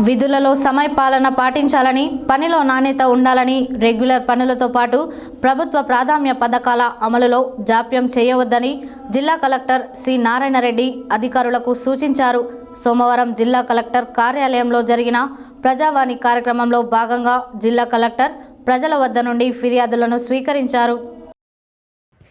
విధులలో సమయపాలన పాటించాలని, పనిలో నాణ్యత ఉండాలని, రెగ్యులర్ పనులతో పాటు ప్రభుత్వ ప్రాధాన్య పథకాల అమలులో జాప్యం చేయవద్దని జిల్లా కలెక్టర్ సి నారాయణ రెడ్డి అధికారులకు సూచించారు. సోమవారం జిల్లా కలెక్టర్ కార్యాలయంలో జరిగిన ప్రజావాణి కార్యక్రమంలో భాగంగా జిల్లా కలెక్టర్ ప్రజల వద్ద నుండి ఫిర్యాదులను స్వీకరించారు.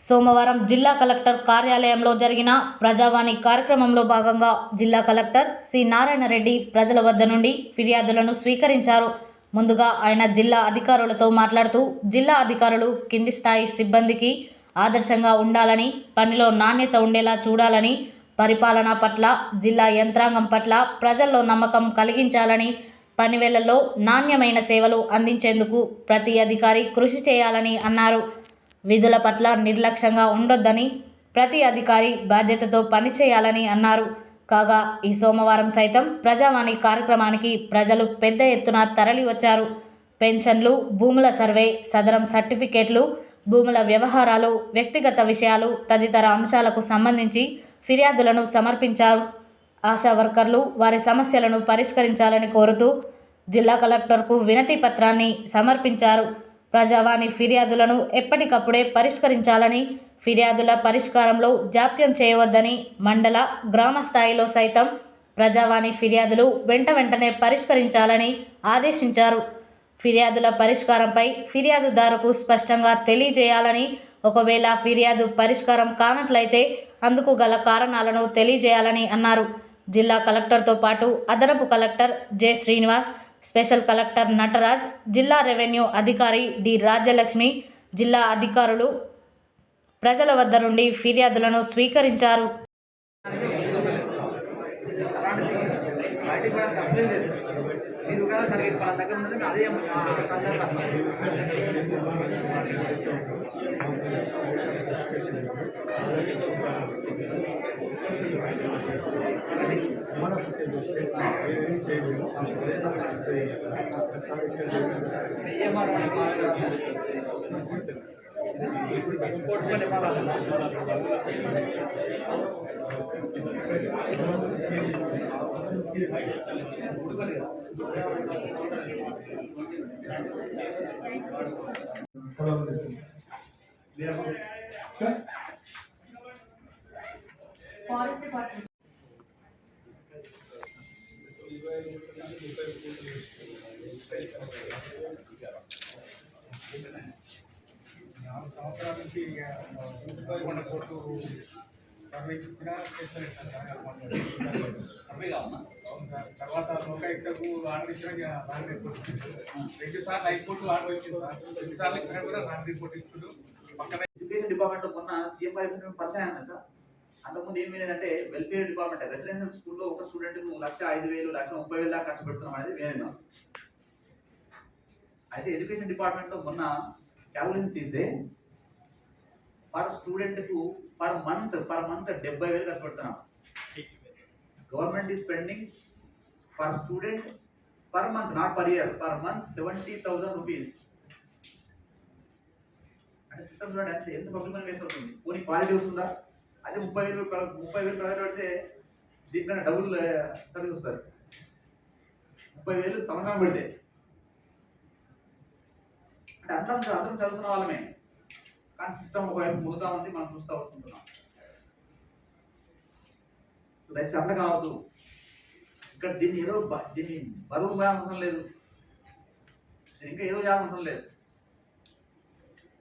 సోమవారం జిల్లా కలెక్టర్ కార్యాలయంలో జరిగిన ప్రజావాణి కార్యక్రమంలో భాగంగా జిల్లా కలెక్టర్ సి నారాయణ రెడ్డి ప్రజల వద్ద నుండి ఫిర్యాదులను స్వీకరించారు. ముందుగా ఆయన జిల్లా అధికారులతో మాట్లాడుతూ, జిల్లా అధికారులు కింది స్థాయి సిబ్బందికి ఆదర్శంగా ఉండాలని, పనిలో నాణ్యత ఉండేలా చూడాలని, పరిపాలన పట్ల, జిల్లా యంత్రాంగం పట్ల ప్రజల్లో నమ్మకం కలిగించాలని, పనివేళల్లో నాణ్యమైన సేవలు అందించేందుకు ప్రతి అధికారి కృషి చేయాలని అన్నారు. విధుల పట్ల నిర్లక్ష్యంగా ఉండొద్దని, ప్రతి అధికారి బాధ్యతతో పనిచేయాలని అన్నారు. కాగా ఈ సోమవారం సైతం ప్రజావాణి కార్యక్రమానికి ప్రజలు పెద్ద ఎత్తున తరలి వచ్చారు. పెన్షన్లు, భూముల సర్వే, సదరం సర్టిఫికేట్లు, భూముల వ్యవహారాలు, వ్యక్తిగత విషయాలు తదితర అంశాలకు సంబంధించి ఫిర్యాదులను సమర్పించారు. ఆశా వర్కర్లు వారి సమస్యలను పరిష్కరించాలని కోరుతూ జిల్లా కలెక్టర్కు వినతి పత్రాన్ని సమర్పించారు. ప్రజావాణి ఫిర్యాదులను ఎప్పటికప్పుడే పరిష్కరించాలని, ఫిర్యాదుల పరిష్కారంలో జాప్యం చేయవద్దని, మండల, గ్రామ స్థాయిలో సైతం ప్రజావాణి ఫిర్యాదులు వెంటనే పరిష్కరించాలని ఆదేశించారు. ఫిర్యాదుల పరిష్కారంపై ఫిర్యాదుదారుకు స్పష్టంగా తెలియజేయాలని, ఒకవేళ ఫిర్యాదు పరిష్కారం కానట్లయితే అందుకు గల కారణాలను తెలియజేయాలని అన్నారు. జిల్లా కలెక్టర్తో పాటు అదనపు collector J Srinivas, special collector Nataraj, జిల్లా రెవెన్యూ అధికారి డి రాజ్యలక్ష్మి, జిల్లా అధికారులు ప్రజల వద్ద నుండి ఫిర్యాదులను స్వీకరించారు. ఫారెస్ట్ డిపార్ట్మెంట్ సంవత్సరాల నుంచి కొండ కోర్టు సర్వే ఇచ్చిన సర్వే కావాలన్నా. అవును సార్. తర్వాత లోకాయుక్తకు ఆర్డర్ ఇచ్చిన రాంగ్ రిపోర్ట్ 2 సార్లు హైకోర్టు ఆర్డర్ వచ్చింది సార్. 2 సార్లు ఇచ్చినా కూడా రాంగ్ రిపోర్ట్ ఇస్తుంది. పక్కన ఎడ్యుకేషన్ డిపార్ట్మెంట్ మొన్న సీఎం పరిచయం అయింది సార్. అంతకుముందు ఏం లేదంటే వెల్ఫేర్ డిపార్ట్మెంట్ రెసిడెన్షియల్ స్కూల్లో ఒక స్టూడెంట్ 1,05,000, 1,30,000 దాకా ఖర్చు పెడుతున్నాం అనేది వినేది. అయితే ఎడ్యుకేషన్ డిపార్ట్మెంట్ లో మొన్న క్యాల్కులేషన్ తీస్తే పర్ స్టూడెంట్ కు పర్ మంత్ 70,000 ఖర్చు పెడుతున్నాం. Government is spending per student per month, not per year, per month 70,000 rupees. అంటే సిస్టమ్ చూడండి ఎంత పబ్లిక్ మనీ వేస్ట్ అవుతుంది. పోనీ క్వాలిటీ వస్తుందా? అదే 30,000 ప్రైవేట్ పెడితే దీనికన్నా డబుల్ సర్వీస్ వస్తారు. 30,000 సంవత్సరం పెడితే అంటే అందరం చదువుతున్న వాళ్ళమే, కానీ సిస్టమ్ ఒకవైపు మురుగుతా ఉంది, మనం చూస్తూ ఉంటున్నాం. దయచేసి అట్లా కావద్దు. ఇక్కడ దీన్ని బరువు అవసరం లేదు, ఇంకా ఏదో చేయాల్సిన అవసరం లేదు.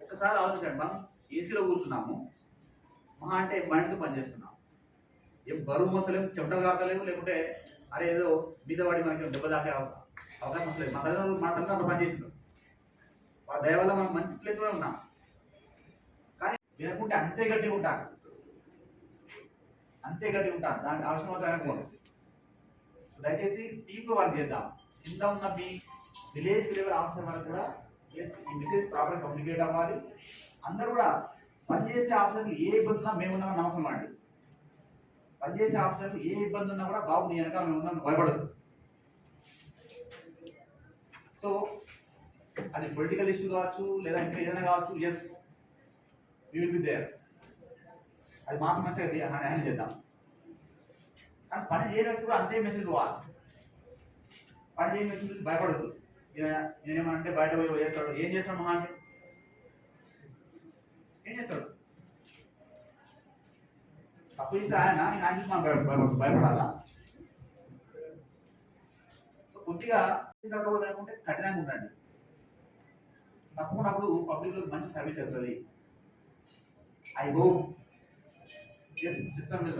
ఒకసారి ఆలోచించండి, మనం ఏసీలో కూర్చున్నాము, మహా అంటే మైండ్తో పనిచేస్తున్నాం. ఏం బరువు మోస్తలేము, చెమటలు కాకలేము, లేకుంటే అరే ఏదో మీద పడి మనకి దెబ్బ దాకే అవకాశం లేదు. మన తల్లిదండ్రులు పనిచేసింది, వాళ్ళ దయ వల్ల మనం మంచి ప్లేస్ కూడా ఉన్నాం. కానీ వినకుంటే అంతే గట్టిగా ఉంటారు, దాని అవసరం మాత్రం అనుకోండి. దయచేసి టీంతో వర్క్ చేద్దాం. కింద ఉన్న మీ విలేజ్ లెవెల్ ఆఫీసర్ వాళ్ళకి కూడా ఈ మెసేజ్ ప్రాపర్ కమ్యూనికేట్ అవ్వాలి. అందరూ కూడా పనిచేసే ఆఫీసర్కి ఏ ఇబ్బంది ఉన్నా మేమున్నామని నమ్మకం అండి. పనిచేసే ఆఫీసర్కి ఏ ఇబ్బంది ఉన్నా కూడా బాబు నీ వెనకాల మేము ఉన్నాం, భయపడదు. సో అది పొలిటికల్ ఇష్యూ కావచ్చు, లేదా ఇంకా ఏదైనా కావచ్చు, yes we will be there. అది మా సమస్య హ్యాండిల్ చేద్దాం. కానీ పని చేయని వ్యక్తి కూడా అంతే మెసేజ్ పోవాలి. వాడు ఏం వ్యక్తి చూసి భయపడద్దు. నేనేమనంటే బయట పోయి చేస్తాడు, ఏం చేస్తాడు మహా అంటే ఏం చేస్తాడు? తప్పు చేస్తే ఆయన చూసి మనం భయపడాలా? సో కొద్దిగా లేకుంటే కఠినంగా ఉండండి. తప్పకుండా అప్పుడు పబ్లిక్ లో మంచి సర్వీస్ అవుతుంది. I hope system